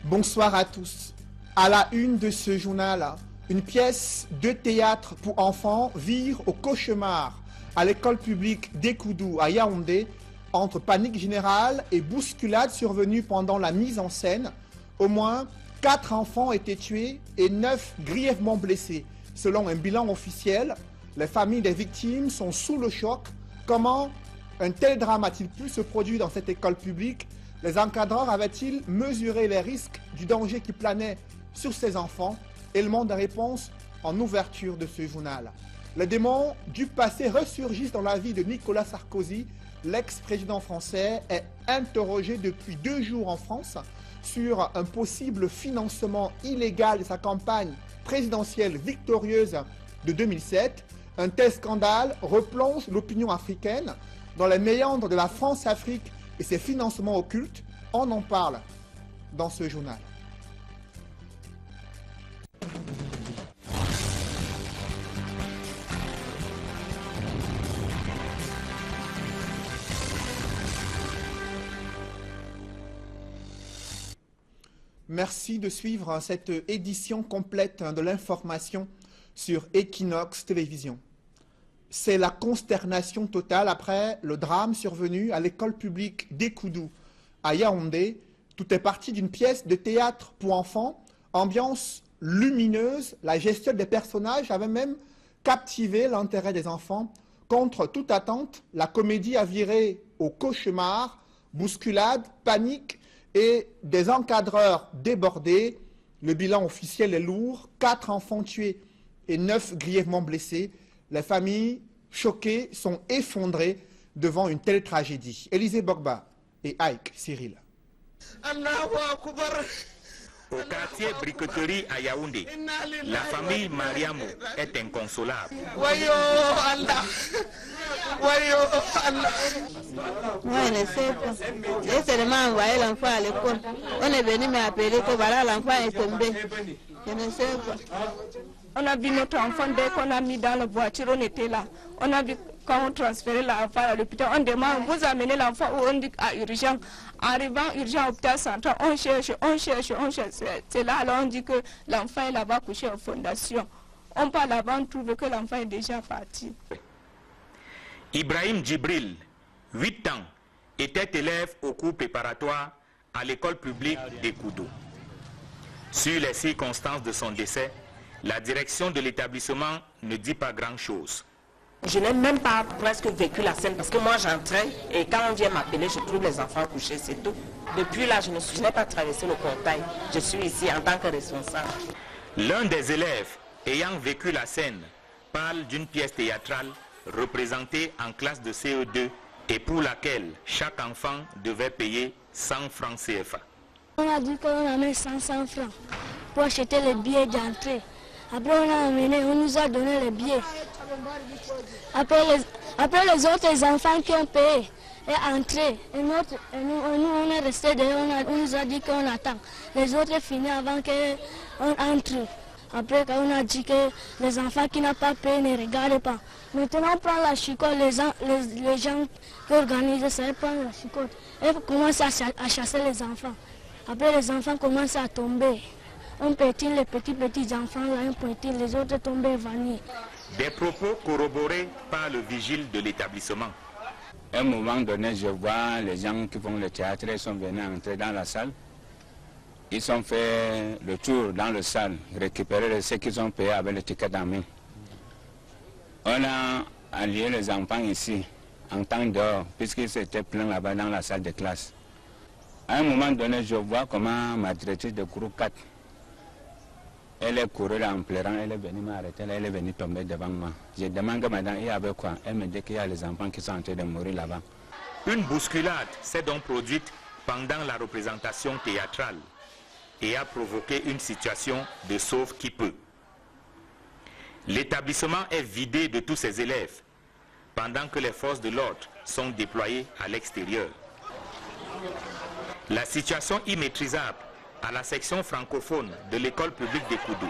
Bonsoir à tous. À la une de ce journal, une pièce de théâtre pour enfants vire au cauchemar à l'école publique d'Ekoudou à Yaoundé, entre panique générale et bousculade survenue pendant la mise en scène. Au moins 4 enfants ont été tués et 9 grièvement blessés. Selon un bilan officiel, les familles des victimes sont sous le choc. Comment un tel drame a-t-il pu se produire dans cette école publique? Les encadreurs avaient-ils mesuré les risques du danger qui planait sur ces enfants? Élément de réponse en ouverture de ce journal. Les démons du passé ressurgissent dans la vie de Nicolas Sarkozy. L'ex-président français est interrogé depuis 2 jours en France sur un possible financement illégal de sa campagne présidentielle victorieuse de 2007. Un tel scandale replonge l'opinion africaine dans les méandres de la France-Afrique et ses financements occultes. On en parle dans ce journal. Merci de suivre cette édition complète de l'information sur Equinox Télévision. C'est la consternation totale après le drame survenu à l'école publique d'Ekoudou à Yaoundé. Tout est parti d'une pièce de théâtre pour enfants, ambiance lumineuse. La gestuelle des personnages avait même captivé l'intérêt des enfants. Contre toute attente, la comédie a viré au cauchemar, bousculade, panique et des encadreurs débordés. Le bilan officiel est lourd, 4 enfants tués et 9 grièvement blessés. Les familles choquées sont effondrées devant une telle tragédie. Élisée Bogba et Ike Cyril. Au quartier Briqueterie à Yaoundé, la famille Mariamo est inconsolable. Moi, je ne sais pas. J'ai seulement envoyé l'enfant à l'école. On est venu m'appeler que voilà, l'enfant est tombé. Je ne sais pas. On a vu notre enfant dès qu'on a mis dans la voiture, on était là. On a vu quand on transférait l'enfant à l'hôpital. On demande, vous amenez l'enfant où on dit à urgence. Arrivant urgent à l'hôpital central, on cherche. C'est là, alors on dit que l'enfant est là-bas couché en fondation. On part là-bas, on trouve que l'enfant est déjà parti. Ibrahim Djibril, 8 ans, était élève au cours préparatoire à l'école publique d'Ekoudou. Sur les circonstances de son décès, la direction de l'établissement ne dit pas grand-chose. Je n'ai même pas presque vécu la scène parce que moi j'entrais et quand on vient m'appeler, je trouve les enfants couchés, c'est tout. Depuis là, je n'ai pas traversé le portail. Je suis ici en tant que responsable. L'un des élèves ayant vécu la scène parle d'une pièce théâtrale représentée en classe de CE2 et pour laquelle chaque enfant devait payer 100 francs CFA. On a dit qu'on a mis 100 francs pour acheter les billets d'entrée. Après on a amené, on nous a donné les billets. Après les autres enfants qui ont payé et entré. Et nous on est resté derrière, on nous a dit qu'on attend. Les autres finissent avant qu'on entre. Après on a dit que les enfants qui n'ont pas payé ne regardent pas. Maintenant on prend la chicotte, les gens qui organisent ça, ils prennent la chicotte et commencent à chasser les enfants. Après les enfants commencent à tomber. On pétine les petits enfants, là, on pétine, les autres tombent évanouis. Des propos corroborés par le vigile de l'établissement. À un moment donné, je vois les gens qui font le théâtre, ils sont venus entrer dans la salle. Ils ont fait le tour dans la salle, récupérer ce qu'ils ont payé avec le ticket en main. On a allié les enfants ici, en temps dehors, puisqu'ils étaient pleins là-bas dans la salle de classe. À un moment donné, je vois comment ma directrice de groupe 4, elle est courue là en pleurant, elle est venue m'arrêter, elle est venue tomber devant moi. Je demande à madame, il y avait quoi? Elle me dit qu'il y a les enfants qui sont en train de mourir là-bas. Une bousculade s'est donc produite pendant la représentation théâtrale et a provoqué une situation de sauve qui peut. L'établissement est vidé de tous ses élèves pendant que les forces de l'ordre sont déployées à l'extérieur. La situation immaîtrisable à la section francophone de l'école publique d'Ekoudou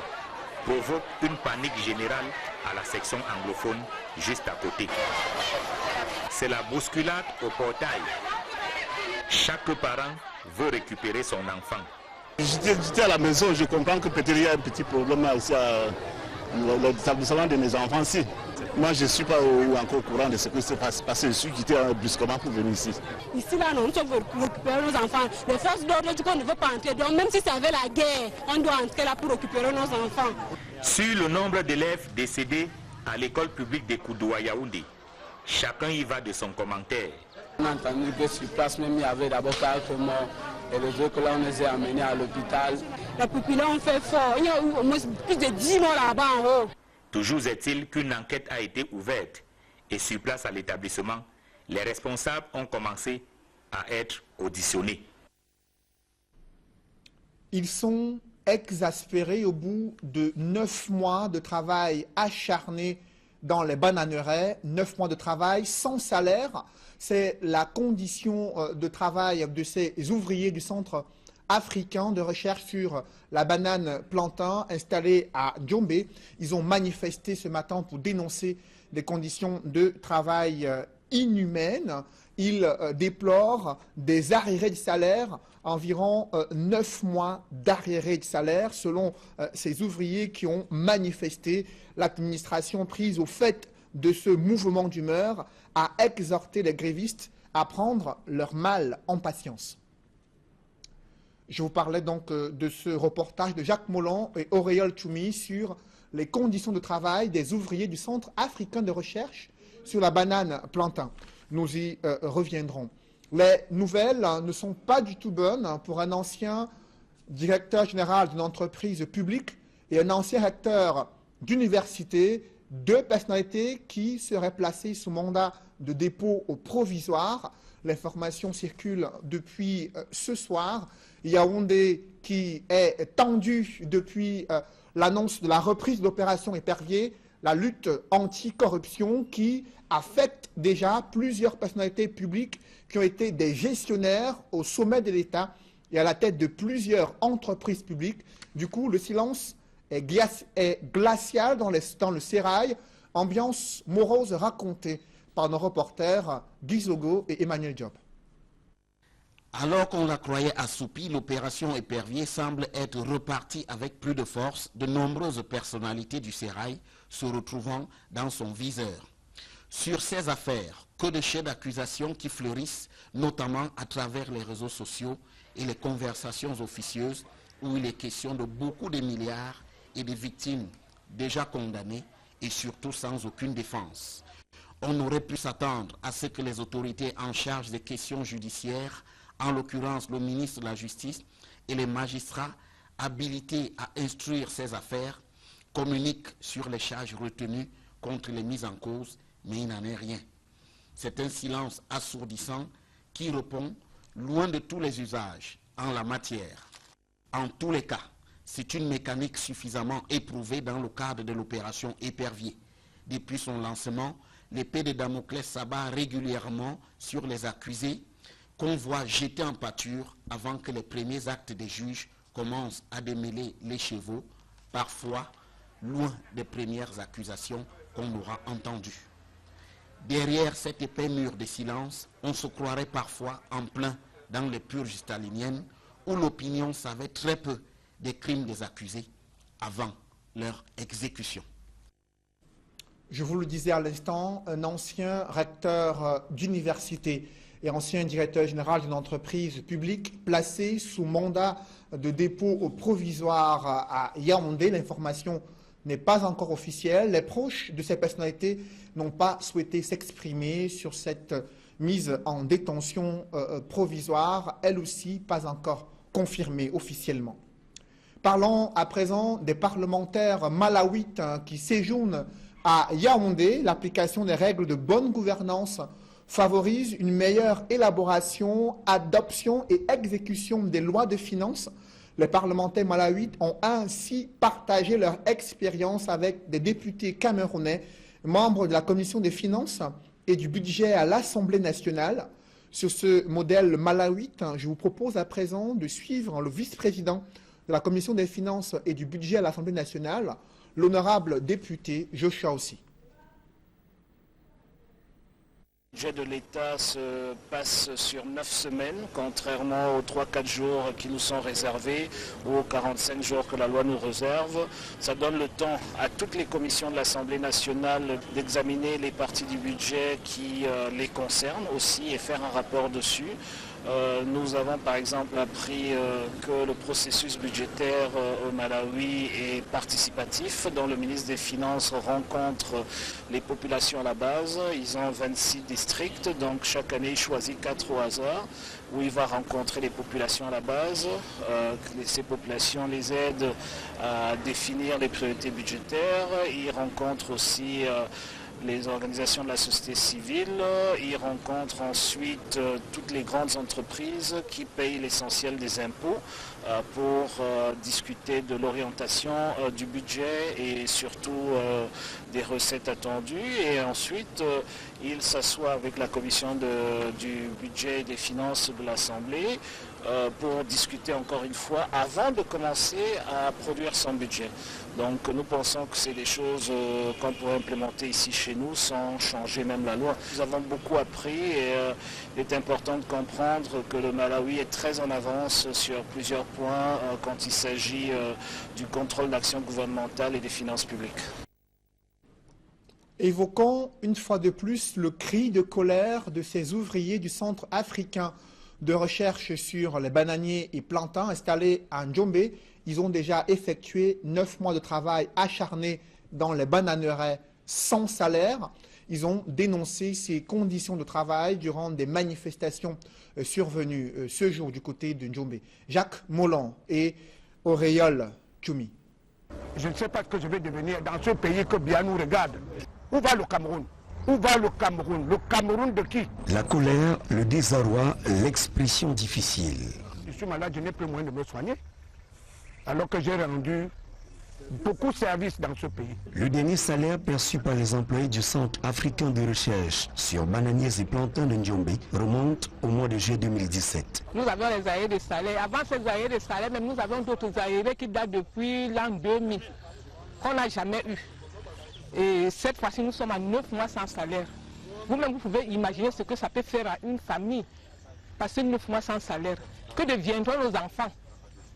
provoque une panique générale à la section anglophone juste à côté. C'est la bousculade au portail. Chaque parent veut récupérer son enfant. J'étais à la maison, je comprends que peut-être il y a un petit problème aussi à l'établissement de mes enfants ici. Moi, je ne suis pas encore au courant de ce qui se passe parce que je suis quitté brusquement pour venir ici. Ici, là, nous sommes récupérer nos enfants. Les forces d'ordre disent qu'on ne veut pas entrer. Donc, même si c'est avec la guerre, on doit entrer là pour récupérer nos enfants. Sur le nombre d'élèves décédés à l'école publique de Koudou à Yaoundé, chacun y va de son commentaire. On a entendu que sur place même il y avait d'abord 4 morts et les autres là on les a amenés à l'hôpital. La population fait fort, il y a eu au moins plus de 10 morts là-bas en haut. Toujours est-il qu'une enquête a été ouverte et sur place à l'établissement, les responsables ont commencé à être auditionnés. Ils sont exaspérés au bout de 9 mois de travail acharné dans les bananeraies, 9 mois de travail sans salaire. C'est la condition de travail de ces ouvriers du Centre africain de recherche sur la banane plantain installé à Djombe. Ils ont manifesté ce matin pour dénoncer des conditions de travail inhumaines. Ils déplorent des arriérés de salaire, environ 9 mois d'arriérés de salaire, selon ces ouvriers qui ont manifesté. L'administration prise au fait de ce mouvement d'humeur a exhorté les grévistes à prendre leur mal en patience. Je vous parlais donc de ce reportage de Jacques Molon et Auréole Choumi sur les conditions de travail des ouvriers du Centre africain de recherche sur la banane plantain. Nous y reviendrons. Les nouvelles ne sont pas du tout bonnes pour un ancien directeur général d'une entreprise publique et un ancien recteur d'université, 2 personnalités qui seraient placées sous mandat de dépôt au provisoire. L'information circule depuis ce soir. Yaoundé qui est tendu depuis l'annonce de la reprise de l'opération Épervier, la lutte anti-corruption qui affecte déjà plusieurs personnalités publiques qui ont été des gestionnaires au sommet de l'État et à la tête de plusieurs entreprises publiques. Du coup, le silence est glacial dans le sérail, ambiance morose racontée par nos reporters Guy Zogo et Emmanuel Diop. Alors qu'on la croyait assoupie, l'opération Épervier semble être repartie avec plus de force, de nombreuses personnalités du sérail se retrouvant dans son viseur. Sur ces affaires, que de chefs d'accusation qui fleurissent, notamment à travers les réseaux sociaux et les conversations officieuses où il est question de beaucoup de milliards et de victimes déjà condamnées et surtout sans aucune défense. On aurait pu s'attendre à ce que les autorités en charge des questions judiciaires, en l'occurrence le ministre de la Justice et les magistrats habilités à instruire ces affaires, communiquent sur les charges retenues contre les mises en cause, mais il n'en est rien. C'est un silence assourdissant qui répond loin de tous les usages en la matière. En tous les cas, c'est une mécanique suffisamment éprouvée dans le cadre de l'opération Épervier. Depuis son lancement, l'épée de Damoclès s'abat régulièrement sur les accusés qu'on voit jeter en pâture avant que les premiers actes des juges commencent à démêler les chevaux, parfois loin des premières accusations qu'on aura entendues. Derrière cet épais mur de silence, on se croirait parfois en plein dans les purges staliniennes où l'opinion savait très peu des crimes des accusés avant leur exécution. Je vous le disais à l'instant, un ancien recteur d'université et ancien directeur général d'une entreprise publique placé sous mandat de dépôt au provisoire à Yaoundé. L'information n'est pas encore officielle. Les proches de ces personnalités n'ont pas souhaité s'exprimer sur cette mise en détention provisoire, elle aussi pas encore confirmée officiellement. Parlons à présent des parlementaires malawites qui séjournent à Yaoundé. L'application des règles de bonne gouvernance favorise une meilleure élaboration, adoption et exécution des lois de finances. Les parlementaires malawites ont ainsi partagé leur expérience avec des députés camerounais, membres de la commission des finances et du budget à l'Assemblée nationale. Sur ce modèle malawite, je vous propose à présent de suivre le vice-président de la commission des finances et du budget à l'Assemblée nationale, l'honorable député Joshua Ossi. Le budget de l'État se passe sur 9 semaines, contrairement aux 3-4 jours qui nous sont réservés ou aux 45 jours que la loi nous réserve. Ça donne le temps à toutes les commissions de l'Assemblée nationale d'examiner les parties du budget qui les concernent aussi et faire un rapport dessus. Nous avons par exemple appris que le processus budgétaire au Malawi est participatif, dont le ministre des Finances rencontre les populations à la base. Ils ont 26 districts, donc chaque année il choisit 4 au hasard, où il va rencontrer les populations à la base. Ces populations les aident à définir les priorités budgétaires. Il rencontre aussi les organisations de la société civile. Ils rencontrent ensuite toutes les grandes entreprises qui payent l'essentiel des impôts pour discuter de l'orientation du budget et surtout des recettes attendues. Et ensuite, ils s'assoient avec la commission du budget et des finances de l'Assemblée pour discuter encore une fois avant de commencer à produire son budget. Donc nous pensons que c'est des choses qu'on pourrait implémenter ici chez nous sans changer même la loi. Nous avons beaucoup appris et il est important de comprendre que le Malawi est très en avance sur plusieurs points quand il s'agit du contrôle d'action gouvernementale et des finances publiques. Évoquons une fois de plus le cri de colère de ces ouvriers du Centre africain de recherche sur les bananiers et plantains installés à Njombe. Ils ont déjà effectué 9 mois de travail acharné dans les bananeraies sans salaire. Ils ont dénoncé ces conditions de travail durant des manifestations survenues ce jour du côté de Njombe. Jacques Molon et Auréole Tchoumi. Je ne sais pas ce que je vais devenir dans ce pays que bien nous regarde. Où va le Cameroun? Où va le Cameroun? Le Cameroun de qui? La colère, le désarroi, l'expression difficile. Je suis malade, je n'ai plus moyen de me soigner. Alors que j'ai rendu beaucoup de services dans ce pays. Le dernier salaire perçu par les employés du Centre africain de recherche sur bananiers et plantains de Njombe remonte au mois de juillet 2017. Nous avons les arriérés de salaire. Avant ces arriérés de salaire, même nous avons d'autres arriérés qui datent depuis l'an 2000, qu'on n'a jamais eu. Et cette fois-ci, nous sommes à 9 mois sans salaire. Vous-même, vous pouvez imaginer ce que ça peut faire à une famille, passer 9 mois sans salaire. Que deviendront nos enfants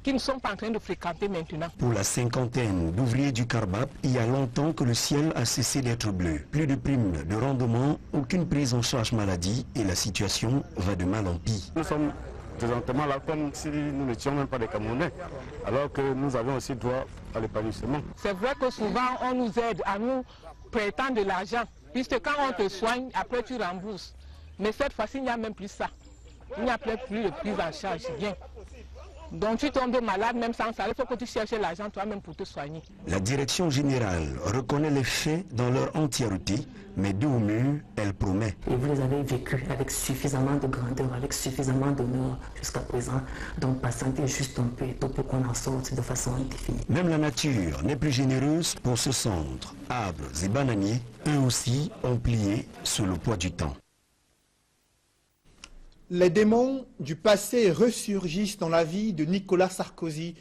qui ne sont pas en train de fréquenter maintenant? Pour la cinquantaine d'ouvriers du Carbap, il y a longtemps que le ciel a cessé d'être bleu. Plus de primes de rendement, aucune prise en charge maladie et la situation va de mal en pis. Nous sommes présentement là comme si nous n'étions même pas des Camerounais, alors que nous avons aussi droit à l'épanouissement. C'est vrai que souvent on nous aide à nous prêtant de l'argent, puisque quand on te soigne, après tu rembourses. Mais cette fois-ci, il n'y a même plus ça. Il n'y a plus de prise en charge, bien. Donc tu tombes malade, même sans salaire, il faut que tu cherches l'argent toi-même pour te soigner. La direction générale reconnaît les faits dans leur entièreté, mais dos au mur, elle promet. Et vous les avez vécus avec suffisamment de grandeur, avec suffisamment d'honneur jusqu'à présent. Donc patientez juste un peu pour qu'on en sorte de façon indéfinie. Même la nature n'est plus généreuse pour ce centre. Arbres et bananiers, eux aussi, ont plié sous le poids du temps. Les démons du passé ressurgissent dans la vie de Nicolas Sarkozy.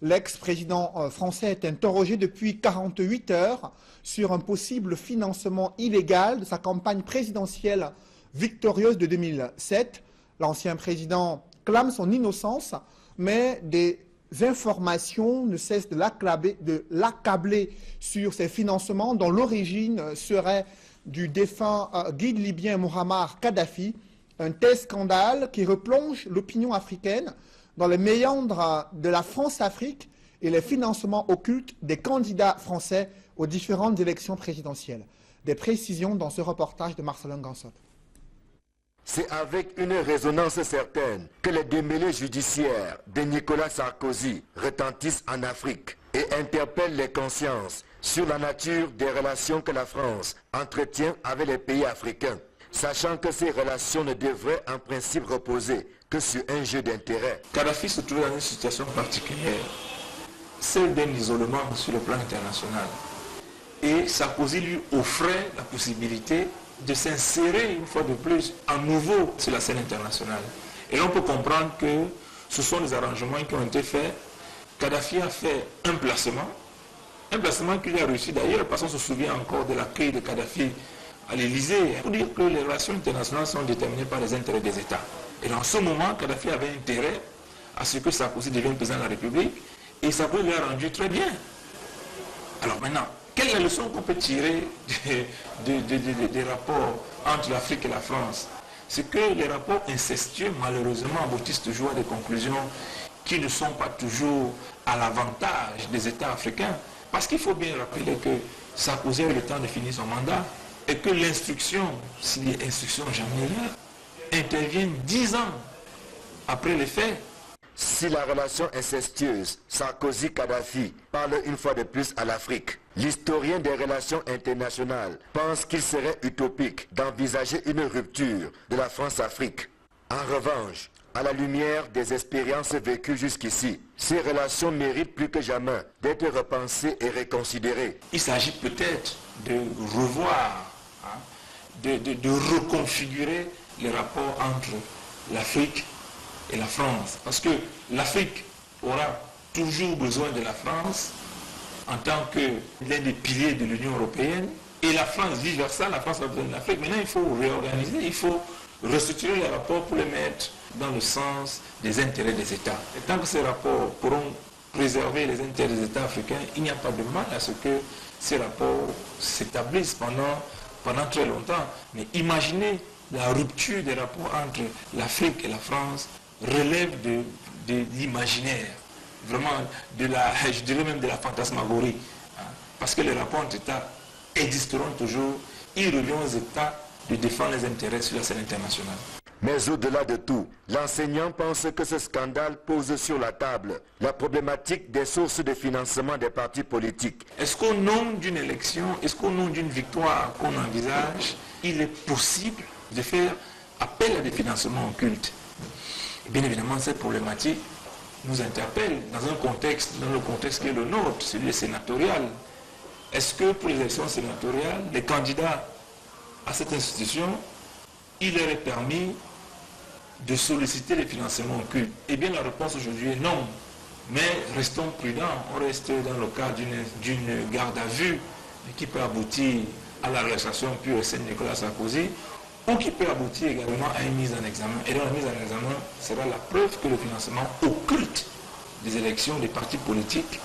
L'ex-président français est interrogé depuis 48 heures sur un possible financement illégal de sa campagne présidentielle victorieuse de 2007. L'ancien président clame son innocence, mais des informations ne cessent de l'accabler sur ses financements dont l'origine serait du défunt guide libyen Muammar Kadhafi. Un tel scandale qui replonge l'opinion africaine dans les méandres de la France-Afrique et les financements occultes des candidats français aux différentes élections présidentielles. Des précisions dans ce reportage de Marcelin Gansot. C'est avec une résonance certaine que les démêlés judiciaires de Nicolas Sarkozy retentissent en Afrique et interpellent les consciences sur la nature des relations que la France entretient avec les pays africains, sachant que ces relations ne devraient en principe reposer que sur un jeu d'intérêts. Kadhafi se trouve dans une situation particulière, celle d'un isolement sur le plan international. Et Sarkozy lui offrait la possibilité de s'insérer une fois de plus à nouveau sur la scène internationale. Et l'on peut comprendre que ce sont des arrangements qui ont été faits. Kadhafi a fait un placement qu'il a réussi d'ailleurs, parce qu'on se souvient encore de l'accueil de Kadhafi à l'Élysée pour dire que les relations internationales sont déterminées par les intérêts des États. Et dans ce moment, Kadhafi avait intérêt à ce que Sarkozy devienne président de la République, et Sarkozy lui a rendu très bien. Alors maintenant, quelle est la leçon qu'on peut tirer des rapports entre l'Afrique et la France? C'est que les rapports incestueux, malheureusement, aboutissent toujours à des conclusions qui ne sont pas toujours à l'avantage des États africains. Parce qu'il faut bien rappeler que Sarkozy a eu le temps de finir son mandat et que l'instruction, s'il y a instruction jamais intervient 10 ans après les faits. Si la relation incestueuse Sarkozy-Kadhafi parle une fois de plus à l'Afrique, l'historien des relations internationales pense qu'il serait utopique d'envisager une rupture de la France-Afrique. En revanche, à la lumière des expériences vécues jusqu'ici, ces relations méritent plus que jamais d'être repensées et reconsidérées. Il s'agit peut-être de revoir, de reconfigurer les rapports entre l'Afrique et la France. Parce que l'Afrique aura toujours besoin de la France en tant que l'un des piliers de l'Union européenne. Et la France, vice-versa, la France a besoin de l'Afrique. Maintenant, il faut réorganiser, il faut restructurer les rapports pour les mettre dans le sens des intérêts des États. Et tant que ces rapports pourront préserver les intérêts des États africains, il n'y a pas de mal à ce que ces rapports s'établissent pendant très longtemps. Mais imaginez la rupture des rapports entre l'Afrique et la France relève de l'imaginaire, vraiment je dirais même de la fantasmagorie. Parce que les rapports entre États existeront toujours, il revient aux États de défendre les intérêts sur la scène internationale. Mais au-delà de tout, l'enseignant pense que ce scandale pose sur la table la problématique des sources de financement des partis politiques. Est-ce qu'au nom d'une élection, est-ce qu'au nom d'une victoire qu'on envisage, il est possible de faire appel à des financements occultes? Bien évidemment, cette problématique nous interpelle dans le contexte qui est le nôtre, celui sénatorial. Est-ce que pour les élections sénatoriales, les candidats à cette institution, il leur est permis de solliciter les financements occultes? Eh bien, la réponse aujourd'hui est non. Mais restons prudents, on reste dans le cadre d'une garde à vue qui peut aboutir à l'arrestation pure et saine de Nicolas Sarkozy, ou qui peut aboutir également à une mise en examen. Et dans la mise en examen sera la preuve que le financement occulte des élections des partis politiques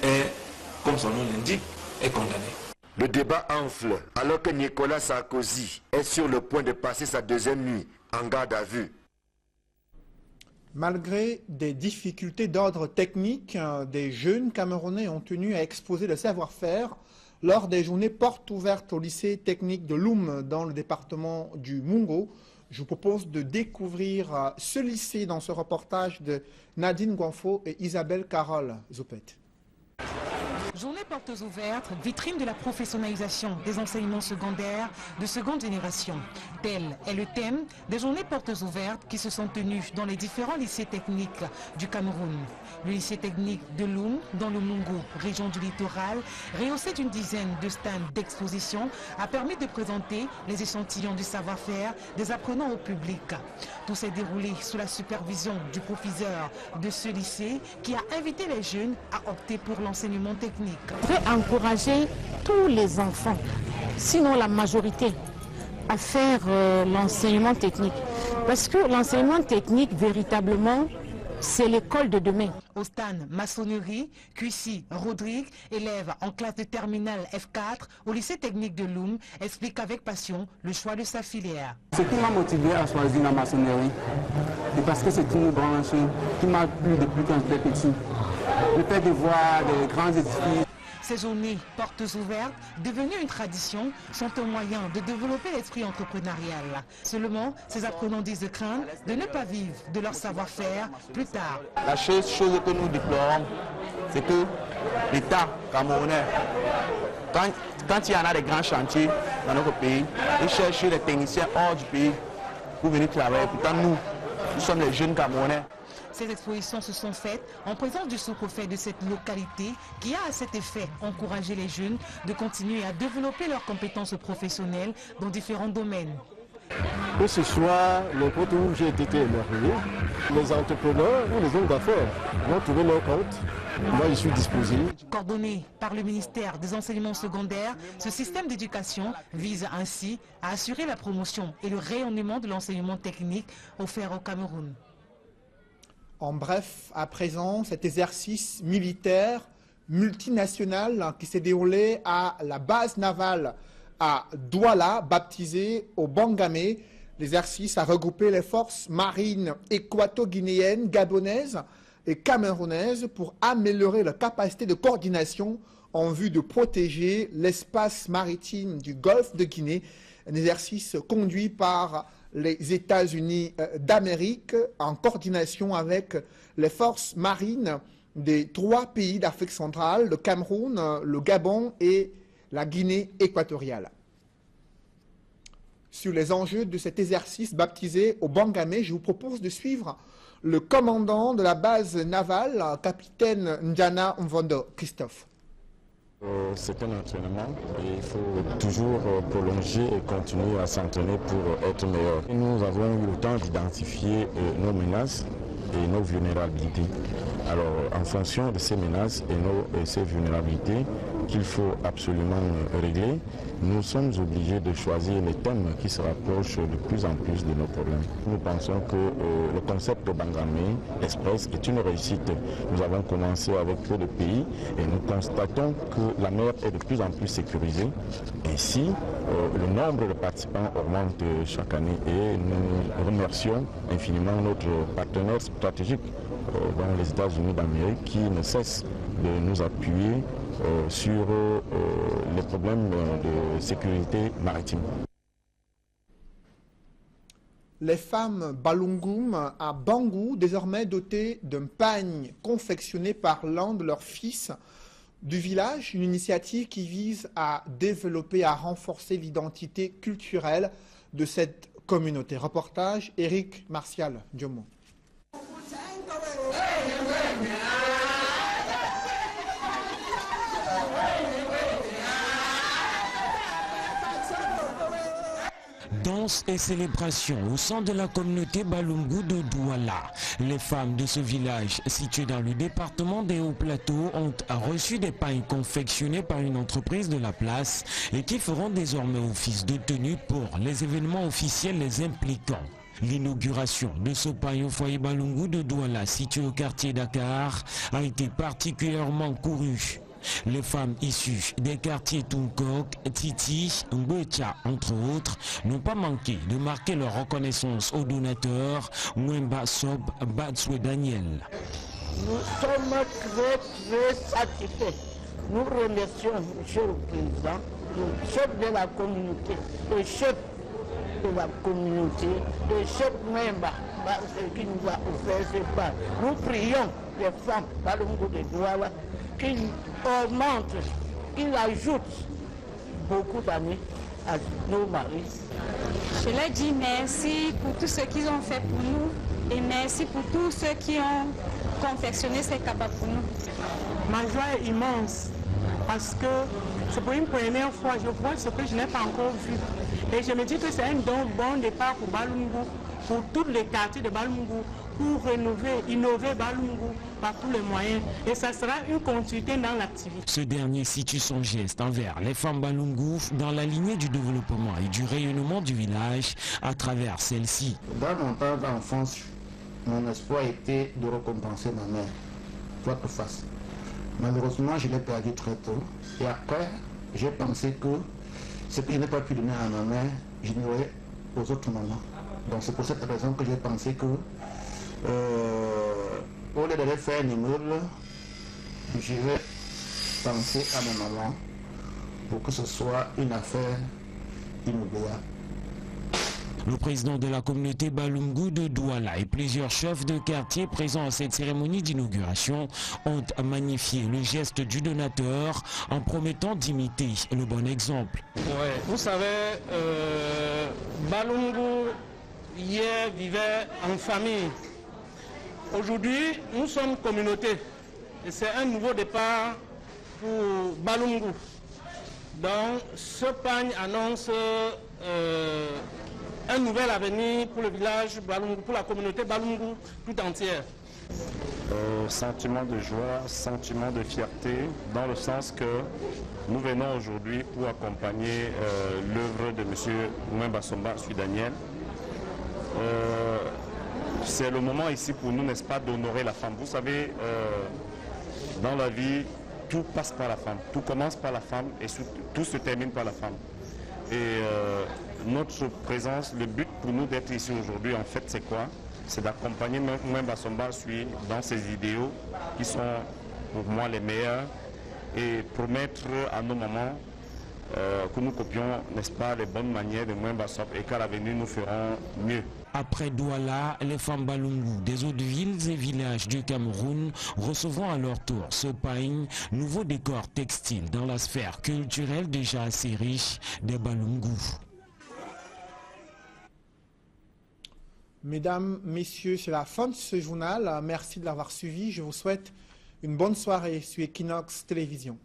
est, comme son nom l'indique, est condamné. Le débat enfle alors que Nicolas Sarkozy est sur le point de passer sa deuxième nuit en garde à vue. Malgré des difficultés d'ordre technique, des jeunes Camerounais ont tenu à exposer le savoir-faire lors des journées portes ouvertes au lycée technique de Loum dans le département du Mungo. Je vous propose de découvrir ce lycée dans ce reportage de Nadine Guanfo et Isabelle Carole Zoupet. Journée portes ouvertes, vitrine de la professionnalisation des enseignements secondaires de seconde génération. Tel est le thème des journées portes ouvertes qui se sont tenues dans les différents lycées techniques du Cameroun. Le lycée technique de Loum, dans le Mungo, région du littoral, rehaussé d'une dizaine de stands d'exposition, a permis de présenter les échantillons du savoir-faire des apprenants au public. Tout s'est déroulé sous la supervision du proviseur de ce lycée qui a invité les jeunes à opter pour l'enseignement technique. Je vais encourager tous les enfants, sinon la majorité, à faire l'enseignement technique. Parce que l'enseignement technique, véritablement, c'est l'école de demain. Au stand maçonnerie, Cuissy Rodrigue, élève en classe de terminale F4 au lycée technique de Loum, explique avec passion le choix de sa filière. Ce qui m'a motivé à choisir la maçonnerie, c'est parce que c'est une branche qui m'a plu depuis quand j'étais petit. Le fait de voir des grands édifices. Ces journées portes ouvertes, devenues une tradition, sont un moyen de développer l'esprit entrepreneurial. Seulement, ces apprenants disent de craindre de ne pas vivre de leur savoir-faire plus tard. La chose que nous déplorons, c'est que l'État camerounais, quand il y en a des grands chantiers dans notre pays, ils cherchent les techniciens hors du pays pour venir travailler. Pourtant, nous sommes les jeunes Camerounais. Ces expositions se sont faites en présence du sous-préfet de cette localité qui a à cet effet encouragé les jeunes de continuer à développer leurs compétences professionnelles dans différents domaines. Que ce soit n'importe où j'ai été émerveillé, les entrepreneurs ou les hommes d'affaires vont trouver leur compte. Moi, je suis disposé. Coordonné par le ministère des Enseignements secondaires, ce système d'éducation vise ainsi à assurer la promotion et le rayonnement de l'enseignement technique offert au Cameroun. En bref, à présent, cet exercice militaire multinational qui s'est déroulé à la base navale à Douala, baptisé au Bangamé. L'exercice a regroupé les forces marines équato-guinéennes, gabonaises et camerounaises pour améliorer leur capacité de coordination en vue de protéger l'espace maritime du golfe de Guinée. Un exercice conduit par les États-Unis d'Amérique en coordination avec les forces marines des 3 pays d'Afrique centrale, le Cameroun, le Gabon et la Guinée équatoriale. Sur les enjeux de cet exercice baptisé au Bangamé, je vous propose de suivre le commandant de la base navale, capitaine Ndjana Mvondo Christophe. C'est un entraînement et il faut toujours prolonger et continuer à s'entraîner pour être meilleur. Et nous avons eu le temps d'identifier nos menaces et nos vulnérabilités. Alors, en fonction de ces menaces et ces vulnérabilités qu'il faut absolument régler, nous sommes obligés de choisir les thèmes qui se rapprochent de plus en plus de nos problèmes. Nous pensons que le concept de Bangamé Express est une réussite. Nous avons commencé avec peu de pays et nous constatons que la mer est de plus en plus sécurisée. Ainsi, le nombre de participants augmente chaque année et nous remercions infiniment notre partenaire stratégique dans les États-Unis d'Amérique qui ne cesse de nous appuyer sur les problèmes de sécurité maritime. Les femmes Balungoum à Bangou, désormais dotées d'un pagne confectionné par l'un de leurs fils du village, une initiative qui vise à développer, à renforcer l'identité culturelle de cette communauté. Reportage Éric Martial Diomo. Danse et célébration au sein de la communauté Balungu de Douala. Les femmes de ce village, situé dans le département des Hauts-Plateaux, ont reçu des pagnes confectionnés par une entreprise de la place et qui feront désormais office de tenue pour les événements officiels les impliquant. L'inauguration de ce pagne au foyer Balungu de Douala, situé au quartier Dakar, a été particulièrement courue. Les femmes issues des quartiers Tunkok, Titi, Ngwecha, entre autres, n'ont pas manqué de marquer leur reconnaissance aux donateurs Mwemba Sob Batswe Daniel. Nous sommes très satisfaits. Nous remercions M. le Président, le chef de la communauté, le chef de la communauté, le chef Mwemba, qui nous a offert ce pas. Nous prions les femmes Balungu de Douala qu'il augmente, qu'il ajoute beaucoup d'années à nos maris. Je leur dis merci pour tout ce qu'ils ont fait pour nous et merci pour tous ceux qui ont confectionné ces cabas pour nous. Ma joie est immense parce que c'est pour une première fois, je vois ce que je n'ai pas encore vu. Et je me dis que c'est un bon départ pour Balungu, pour tous les quartiers de Balungu, pour rénover, innover Balungu par tous les moyens. Et ça sera une continuité dans l'activité. Ce dernier situe son geste envers les femmes Balungu dans la lignée du développement et du rayonnement du village à travers celle-ci. Dans mon temps d'enfance, mon espoir était de récompenser ma mère, quoi que fasse. Malheureusement, je l'ai perdu très tôt. Et après, j'ai pensé que ce que je n'ai pas pu donner à ma mère, je l'aurais aux autres mamans. Donc c'est pour cette raison que j'ai pensé que au lieu de faire un immeuble, je vais penser à ma maman pour que ce soit une affaire immobilière. Le président de la communauté Balungu de Douala et plusieurs chefs de quartier présents à cette cérémonie d'inauguration ont magnifié le geste du donateur en promettant d'imiter le bon exemple. Ouais. Vous savez, Balungu hier vivait en famille. Aujourd'hui, nous sommes communauté et c'est un nouveau départ pour Balungu. Donc, ce pagne annonce un nouvel avenir pour le village Balungu, pour la communauté Balungu tout entière. Sentiment de joie, sentiment de fierté, dans le sens que nous venons aujourd'hui pour accompagner l'œuvre de M. Mwemba Somba Sui-Daniel. C'est le moment ici pour nous, n'est-ce pas, d'honorer la femme. Vous savez, dans la vie, tout passe par la femme, tout commence par la femme et tout se termine par la femme. Et notre présence, le but pour nous d'être ici aujourd'hui, en fait, c'est quoi? C'est d'accompagner Mwemba Somba Sui dans ses idéaux qui sont pour moi les meilleurs et promettre à nos mamans que nous copions, n'est-ce pas, les bonnes manières de Mwemba Somba et qu'à l'avenir nous ferons mieux. Après Douala, les femmes Balungu des autres villes et villages du Cameroun recevront à leur tour ce pagne, nouveau décor textile dans la sphère culturelle déjà assez riche des Balungu. Mesdames, Messieurs, c'est la fin de ce journal. Merci de l'avoir suivi. Je vous souhaite une bonne soirée sur Equinox Télévision.